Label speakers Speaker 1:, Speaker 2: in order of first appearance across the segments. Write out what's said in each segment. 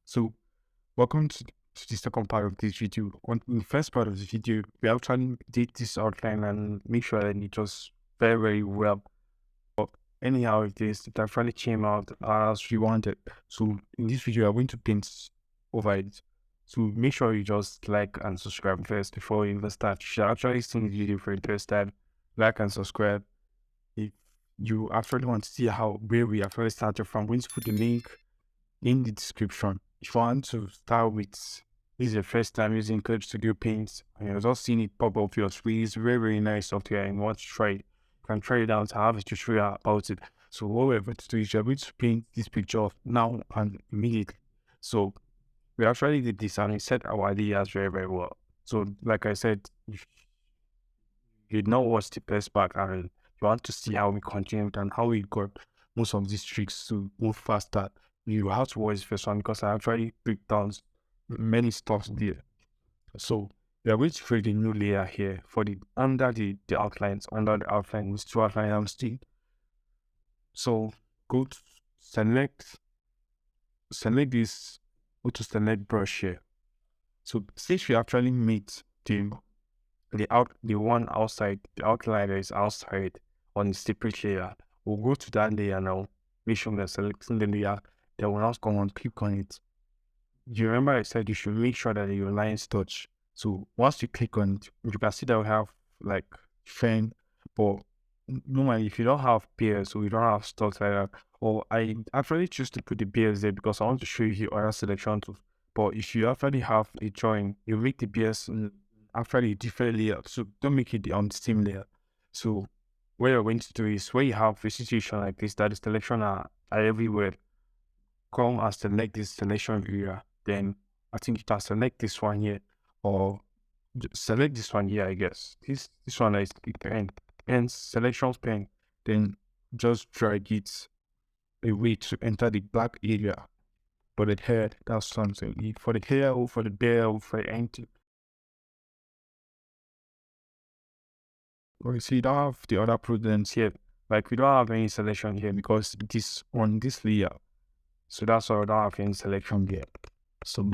Speaker 1: So, welcome to the second part of this video. In the first part of the video, we actually did this outline and make sure that it was very, very well. But anyhow, it actually came out as we wanted. So, in this video, I'm going to paint over it. So, make sure you just like and subscribe first before you even start. You should actually see the video for the first time. Like and subscribe. If you actually want to see where we actually started from, I'm going to put the link in the description. If you want to start with, this is your first time using clipstudio paint and you're just seeing it pop up your screen, it's very, very nice software and you want to try it, you can try it out. I have a tutorial about it. So what we're going to do is you're going to paint this picture now and immediately. So we actually did this and we set our ideas very, very well. So like I said, if you know what's the best part and you want to see how we continued and how we got most of these tricks to move faster, you have to watch the first one because I actually break down many stuff there. So we are going to create a new layer here for the under the outlines, these two outlines I'm still. So go to select this, go to select brush here. So since we actually made the one outside, the outline that is outside on the separate layer, we'll go to that layer now, make sure we're selecting the layer, then we'll now come and click on it. You remember I said you should make sure that your lines touch. So once you click on it, you can see that we have like fan, but normally if you don't have pairs or you don't have stuff like that, or I actually choose to put the pairs there because I want to show you the other selection too. But if you actually have a drawing, you make the pairs actually a different layer. So don't make it on the same layer. So what you're going to do is where you have a situation like this, that the selection are everywhere, come and select this selection area. Then I think you can select this one here or select this one here, I guess. This one is pen selection pen. Then just drag it away to enter the black area. For the head, that's something. For the hair or for the bear or for anything. Or you see, you don't have the other prudence here. Like we don't have any selection here because it is on this layer. So that's why I don't have any selection here. So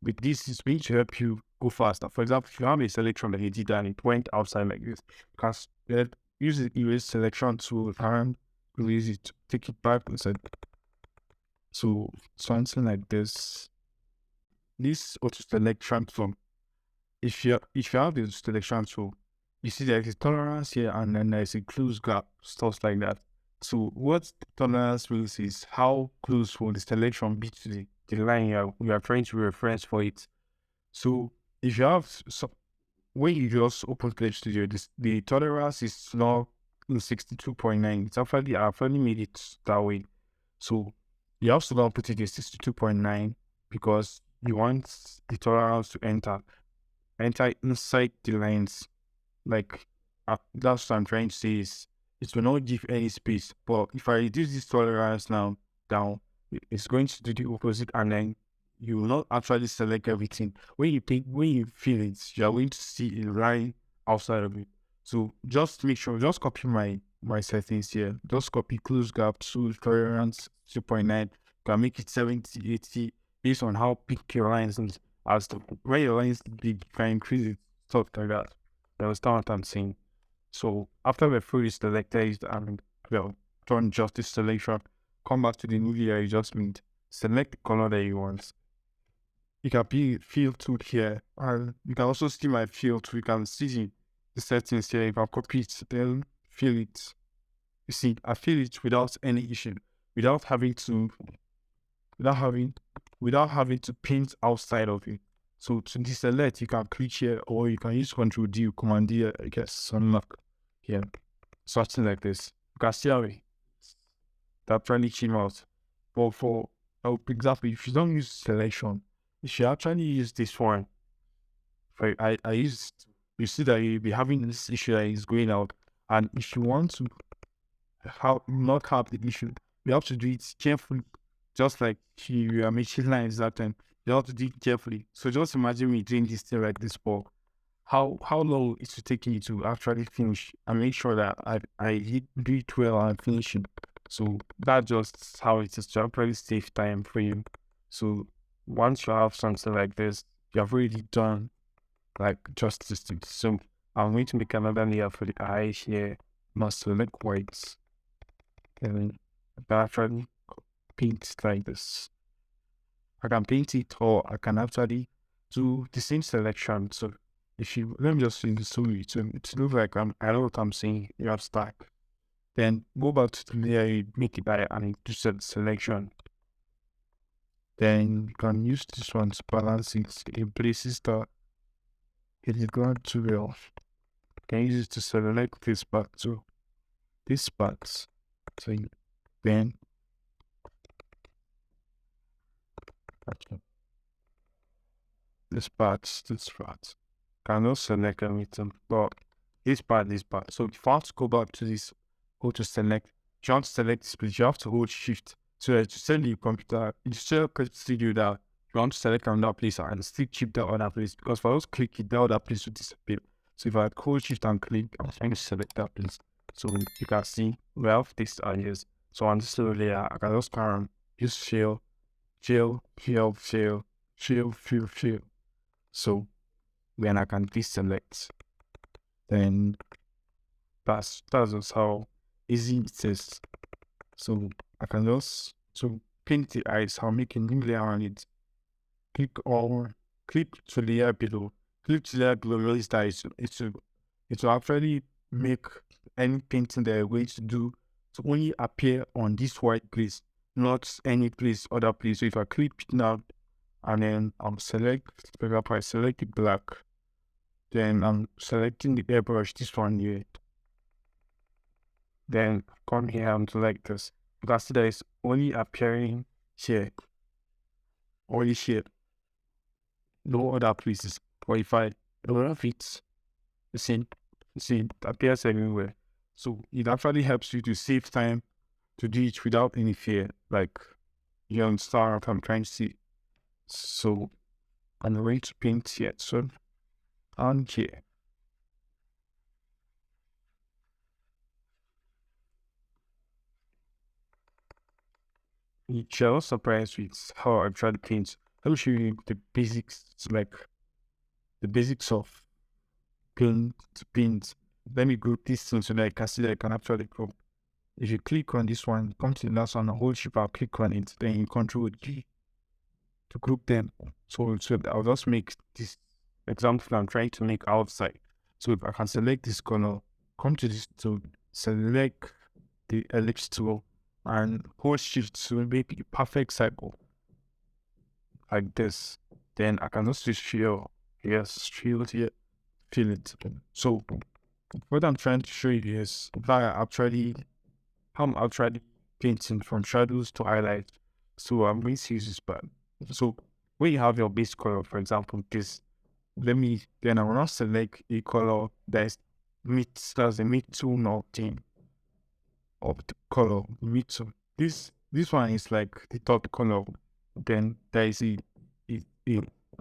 Speaker 1: with this, is going to help you go faster. For example, if you have a selection that you did and it went outside like this, because use the erase selection tool and release it, take it back inside. So something like this. This auto select transform. If you have the selection tool, you see there's a tolerance here and then there's a close gap, stuff like that. So what the tolerance means is how close will the selection be to the line you are trying to reference for it. So if you have when you just open Clip Studio, the tolerance is now in 62.9. It's actually I actually made it that way. So you have to now put it in 62.9 because you want the tolerance to enter inside the lines. Like that's what I'm trying to say is it will not give any space. But if I reduce this tolerance now down, it's going to do the opposite, and then you will not actually select everything. When you feel it, you are going to see a line outside of it. So just make sure, just copy my settings here. Just copy close gap to tolerance 2.9. Can make it 70, 80 based on how big your lines is. As to where your lines big, you can increase it, stuff like that. You understand what I'm saying? So after we're fully selected and well done justice selection, come back to the new layer you just made. Select the color that you want. You can fill tool here, and you can also see my fill tool. You can see the settings here. If I copy it, then fill it. You see, I fill it without any issue, without having to paint outside of it. So to deselect, you can click here or you can use Control D, Command D, I guess, unlock here. Something like this. You can see how that really came out. But for example, if you don't use selection, if you actually use this one, I use, you see that you'll be having this issue that is going out. And if you want to not have the issue, you have to do it carefully. Just like you are making lines that time, you have to do it carefully. So just imagine me doing this thing like this for how long it will take me to actually finish and make sure that I do it well and finish it. So that's just how it is to actually save time for you. So once you have something like this, you have already done like justice to it. So I'm going to make another layer for the eye here. Must select whites and actually paint it like this. I can paint it, or I can actually do the same selection. So if you let me just use the story to look like I know what I'm saying. You have stack. Then go back to the layer, you make it by and do set selection. Then you can use this one to balance it in places that it is not too well. You can use it to select this part too. This part. So then this part. Cannot select everything, but this part. So if you want to go back to this, go to select. If you want to select this place, you have to hold shift. So that you send your computer, you still click studio that you want to select another place and still keep that other place, because for us click it, the other place will disappear. So if I hold shift and click, I'm trying to select that place. So you can see we have this ideas. So on this little layer, I can just carry on, use fill. So when I can deselect, then that's just how easy it is. So I can just paint the eyes, I'll make a new layer on it. Click to layer below. Click to layer below, release that it will actually make any painting that you're going to do to only appear on this white place, not any place, other place. So if I click it now and then select, for example, I select the black, then I'm selecting the airbrush, this one here. Then come here and select this. You can see that it's only appearing here, only here, no other places. Or if I remove it, it appears everywhere. So it actually helps you to save time to do it without any fear. Like, you understand what I'm trying to see. So I'm going to paint here. So on here. You're not surprised with how I try to paint. Let me show you the basics, like the basics of paint. Let me group this thing so that I can see that I can actually group. If you click on this one, come to the last one, hold shift, I'll click on it, then you control G to group them. So I'll just make this example I'm trying to make outside. So if I can select this color, come to this to select the ellipse tool and hold shift to make a perfect cycle like this. Then I can just switch fill. Yes, fill here, fill it. So what I'm trying to show you is that how I'm actually painting from shadows to highlight. So I'm going to use this part. So when you have your base color, for example, this, then I will not select a color that's a mid tone or thing of the color, mid tone. This one is like the top color. Then there is a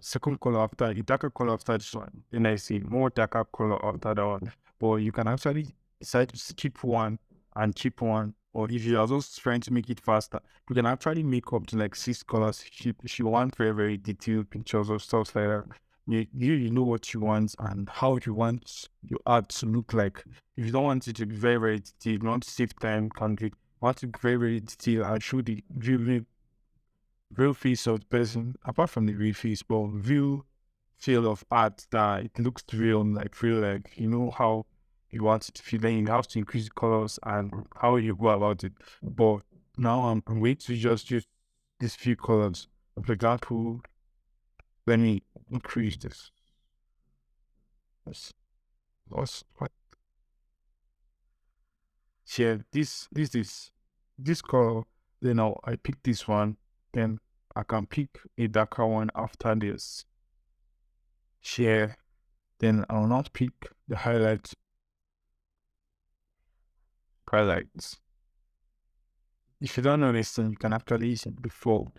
Speaker 1: second color after, a darker color after this one. Then I see more darker color after that one. But you can actually decide to skip one and keep one. Or if you are just trying to make it faster, you can actually make up to like 6 colors if you want very, very detailed pictures or stuff like that. You know what you want and how you want your art to look like. If you don't want it to be very, very detailed, you want to save time, country, want to be very, very detailed and show the real face of the person, apart from the real face, but real feel of art that it looks real, like you know how you want it to feel. Then you have to increase the colors and how you go about it. But now I'm going to just use these few colors. For example, let me increase this. What? Here, this color. Then now I pick this one. Then I can pick a darker one after this. Share. Then I'll not pick the highlights. If you don't know this, then you can actually use it before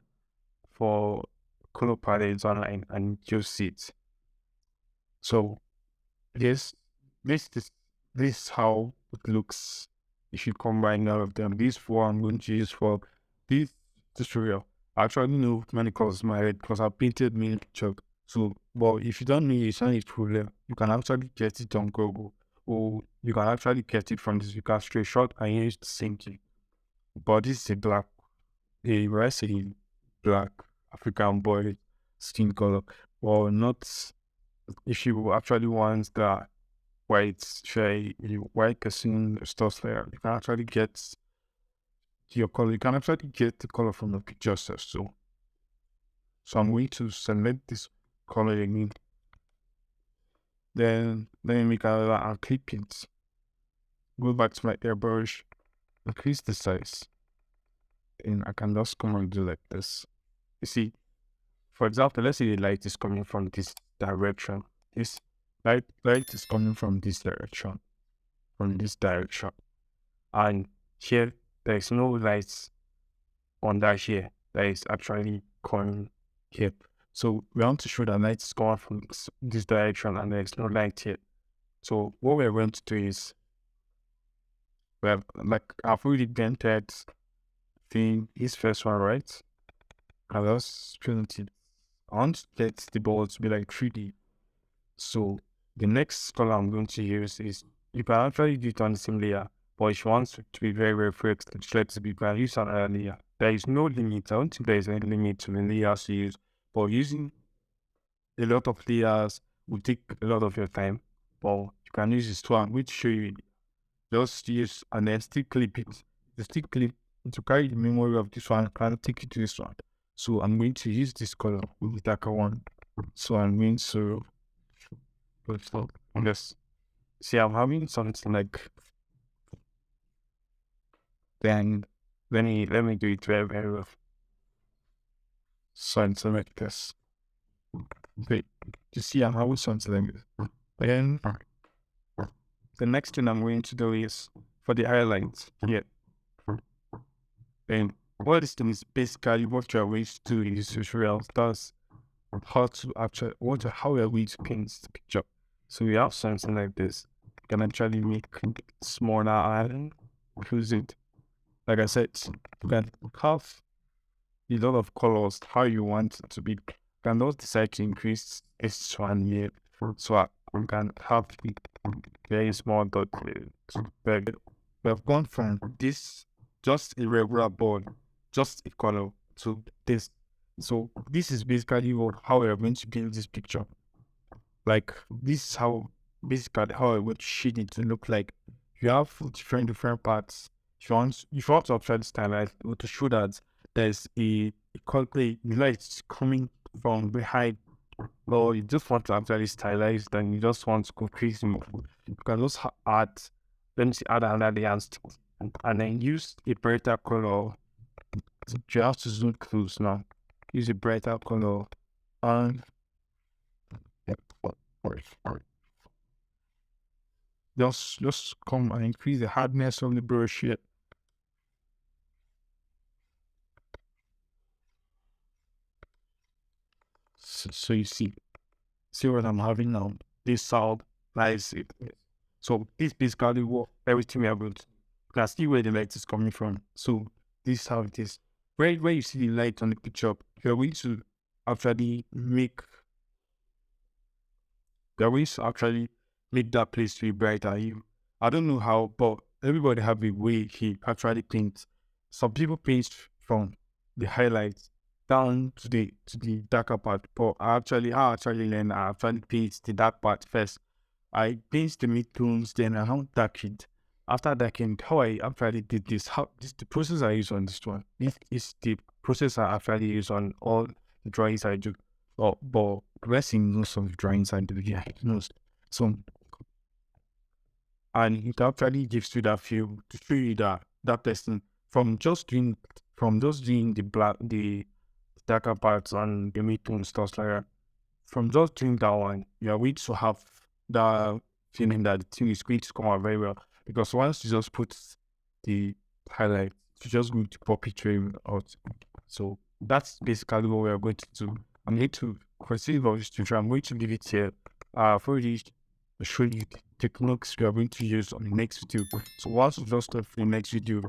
Speaker 1: for color palettes online and you'll see it. So this this is how it looks you should combine all of them. These four I'm going to use for this tutorial. I actually know many colors in my head because I painted many pictures. So, but if you don't know it's not a problem, you can actually get it on Google, or you can actually get it from this. You can straight shot and use the same thing. But this is a black, a recipe black African boy skin color, or not. If you actually want the white shade, white person stuff there, you can actually get your color. You can actually get the color from the picture set. So I'm going to select this color again. Then let me make another and clip it. Go back to my airbrush, increase the size, and I can just come and do like this. You see, for example, let's say the light is coming from this direction. This light is coming from this direction, and here there is no light on that here that is actually coming here. So we want to show that light is coming from this direction and there is no light here. So what we're going to do is, well, like I've already painted this first one, right? I just painted it. I want to get the ball to be like 3D. So the next color I'm going to use is, you can actually do it on the same layer, but if you want to be very, very flexible, you can use another layer. There is no limit. I don't think there is any limit to the layers you use, but using a lot of layers will take a lot of your time. But you can use this one, which show you just use and then still clip it. The still clip to carry the memory of this one, can take it to this one. So I'm going to use this color with the darker one. So I'm going to yes. See, I'm having something like, then let me do it very, very well. Something like this. Wait, you see, I'm having something like this. Then the next thing I'm going to do is for the highlights here. And what this thing is basically what you're going to do in this tutorial. That's how to actually how we are going to paint the picture. So we have something like this. You can actually make it smaller and close it. Like I said, you can have a lot of colors how you want it to be. You can also decide to increase this one here, so we can have the very small dot. We have gone from this just a regular board, just a color, to this. So this is basically how we are going to build this picture. Like this is how basically how I would shade it to look like. You have different parts. If you want to actually stylize or to show that there's a complete light coming from behind, or you just want to actually stylize, then you just want to go crazy more. You can just add, let me see, add another layer and then use a brighter color. You have to zoom close now. Use a brighter color and just come and increase the hardness of the brush here. So you see what I'm having now. This sound nice. So this basically what everything we are built. You can see where the light is coming from. So this is how it is. Where you see the light on the picture, you're going to actually make that place to be brighter. I don't know how, but everybody have a way he actually paints. Some people paint from the highlights down to the darker part, but I actually learn. I actually paint the dark part first. I paint the midtones, then I don't dark it. After darking, how I actually did this, the process I use on this one. This is the process I actually use on all the drawings I do. But resting knows some drawings I do, yeah, knows. So, and it actually gives you that feel to show you that person from just doing the darker parts and the midtone stuff like that. From just doing that one, you are going to have that feeling that the thing is going to come out very well. Because once you just put the highlight, you just going to pop it out. So that's basically what we are going to do. I'm going to proceed with this tutorial. I'm going to leave it here. I've already shown you techniques we are going to use on the next video. So whilst we just start for the next video,